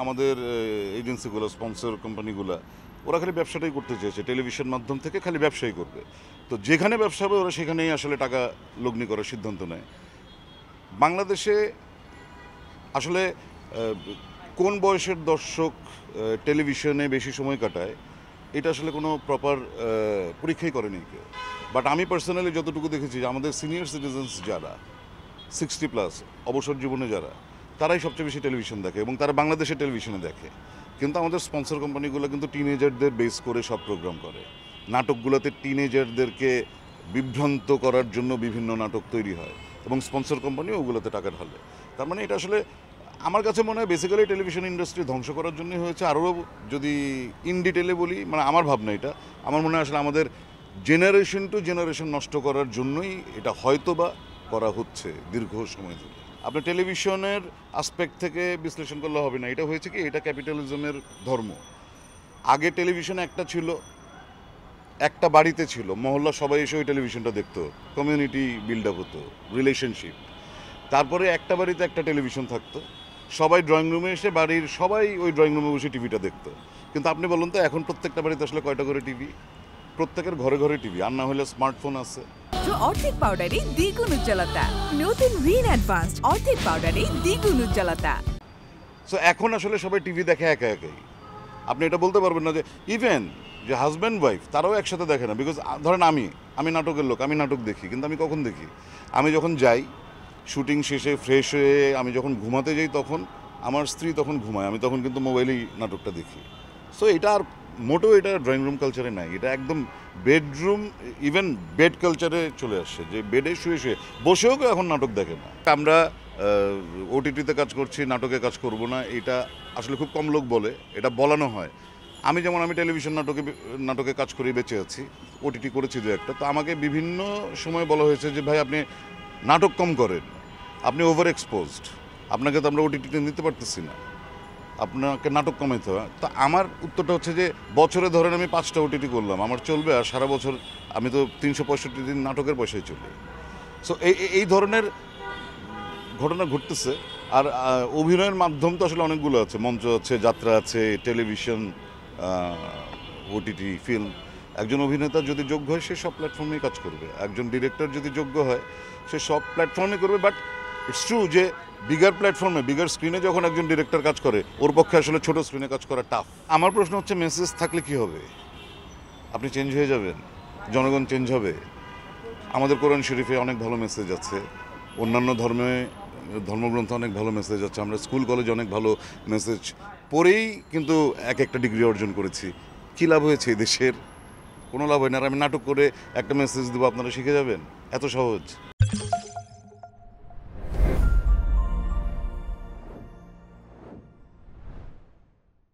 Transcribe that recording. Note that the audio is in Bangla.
আমাদের এজেন্সিগুলো, স্পন্সর কোম্পানিগুলো ওরা খালি ব্যবসাটাই করতে চেয়েছে, টেলিভিশন মাধ্যম থেকে খালি ব্যবসাই করবে। তো যেখানে ব্যবসা হবে ওরা সেখানেই আসলে টাকা লগ্নি করার সিদ্ধান্ত নেয়। বাংলাদেশে আসলে কোন বয়সের দর্শক টেলিভিশনে বেশি সময় কাটায় এটা আসলে কোনো প্রপার পরীক্ষাই করেনি কেউ। বাট আমি পার্সোনালি যতটুকু দেখেছি যে আমাদের সিনিয়র সিটিজেন্স যারা 60+ অবসর জীবনে যারা, তারাই সবচেয়ে বেশি টেলিভিশন দেখে এবং তারা বাংলাদেশের টেলিভিশনে দেখে। কিন্তু আমাদের স্পন্সর কোম্পানিগুলো কিন্তু টিনেজারদের বেস করে সব প্রোগ্রাম করে। নাটকগুলোতে টিনেজারদেরকে বিভ্রান্ত করার জন্য বিভিন্ন নাটক তৈরি হয় এবং স্পন্সর কোম্পানি ওগুলোতে টাকা ঢালে। তার মানে এটা আসলে আমার কাছে মনে হয় বেসিক্যালি টেলিভিশন ইন্ডাস্ট্রি ধ্বংস করার জন্যই হয়েছে। আরও যদি ইন ডিটেলে বলি, মানে আমার ভাবনা এটা, আমার মনে হয় আসলে আমাদের জেনারেশন টু জেনারেশন নষ্ট করার জন্যই এটা হয়তো বা করা হচ্ছে দীর্ঘ সময় ধরে। আপনি টেলিভিশনের আসপেক্ট থেকে বিশ্লেষণ করলে হবে না। এটা হয়েছে কি, এটা ক্যাপিটালিজমের ধর্ম। আগে টেলিভিশন একটা ছিল, একটা বাড়িতে ছিল, মহল্লা সবাই এসে ওই টেলিভিশনটা দেখতো, কমিউনিটি বিল্ড আপ হতো, রিলেশনশিপ। তারপরে একটা বাড়িতে একটা টেলিভিশন থাকতো, সবাই ড্রয়িং রুমে এসে বাড়ির সবাই ওই ড্রয়িং রুমে বসে টিভিটা দেখতো। কিন্তু আপনি বলুন তো এখন প্রত্যেকটা বাড়িতে আসলে কয়টা করে টিভি? প্রত্যেকের ঘরে ঘরে টিভি, আর না হলে স্মার্টফোন আছে। অর্ধেক পাউডারে দ্বিগুণ উজ্জ্বলতা। নতুন রিন অ্যাডভান্সড অর্ধেক পাউডারে দ্বিগুণ উজ্জ্বলতা। সো এখন আসলে সবাই টিভি দেখে একা একাই। আপনি এটা বলতে পারবেন না যে ইভেন যে হাজব্যান্ড ওয়াইফ তারাও একসাথে দেখে না। বিকজ ধরেন আমি নাটকের লোক, আমি নাটক দেখি, কিন্তু আমি কখন দেখি? আমি যখন যাই শুটিং শেষে ফ্রেশ হয়ে আমি যখন ঘুমাতে যাই তখন, আমার স্ত্রী তখন ঘুমায়, আমি তখন কিন্তু মোবাইলেই নাটকটা দেখি। সো এটা আর মোটেও এটা ড্রয়িং রুম কালচারে নাই, এটা একদম বেডরুম, ইভেন বেড কালচারে চলে আসছে, যে বেডে শুয়ে শুয়ে বসেও কেউ এখন নাটক দেখে না। আমরা ওটিটিতে কাজ করছি, নাটকে কাজ করব না, এটা আসলে খুব কম লোক বলে, এটা বলানো হয়। আমি টেলিভিশন নাটকে কাজ করে বেঁচে আছি, ওটিটি করেছি দু একটা। তো আমাকে বিভিন্ন সময় বলা হয়েছে যে ভাই আপনি নাটক কম করেন, আপনি ওভার এক্সপোজড, আপনাকে তো আমরা ওটিটিতে নিতে পারতেছি না, আপনাকে নাটক কমাইতে হবে। তো আমার উত্তরটা হচ্ছে যে বছরে ধরেন আমি 5টা ওটিটি করলাম, আমার চলবে? আর সারা বছর আমি তো 365 দিন নাটকের পয়সায় চলি। সো এই ধরনের ঘটনা ঘটতেছে। আর অভিনয়ের মাধ্যম তো আসলে অনেকগুলো আছে, মঞ্চ আছে, যাত্রা আছে, টেলিভিশন, ওটিটি, ফিল্ম। একজন অভিনেতা যদি যোগ্য হয় সে সব প্ল্যাটফর্মেই কাজ করবে, একজন ডিরেক্টর যদি যোগ্য হয় সে সব প্ল্যাটফর্মে করবে। বাট ইটস ট্রু যে বিগার প্ল্যাটফর্মে, বিগার স্ক্রিনে যখন একজন ডিরেক্টর কাজ করে, ওর পক্ষে আসলে ছোটো স্ক্রিনে কাজ করা টাফ। আমার প্রশ্ন হচ্ছে মেসেজ থাকলে কি হবে? আপনি চেঞ্জ হয়ে যাবেন, জনগণ চেঞ্জ হবে। আমাদের কোরআন শরীফে অনেক ভালো মেসেজ আছে, অন্যান্য ধর্মগ্রন্থে অনেক ভালো মেসেজ আছে, আমরা স্কুল কলেজে অনেক ভালো মেসেজ পড়েই কিন্তু একটা ডিগ্রি অর্জন করেছি। কী লাভ হয়েছে এই দেশের? কোনো লাভ হয় না। আর আমি নাটক করে একটা মেসেজ দেবো, আপনারা শিখে যাবেন? এত সহজ?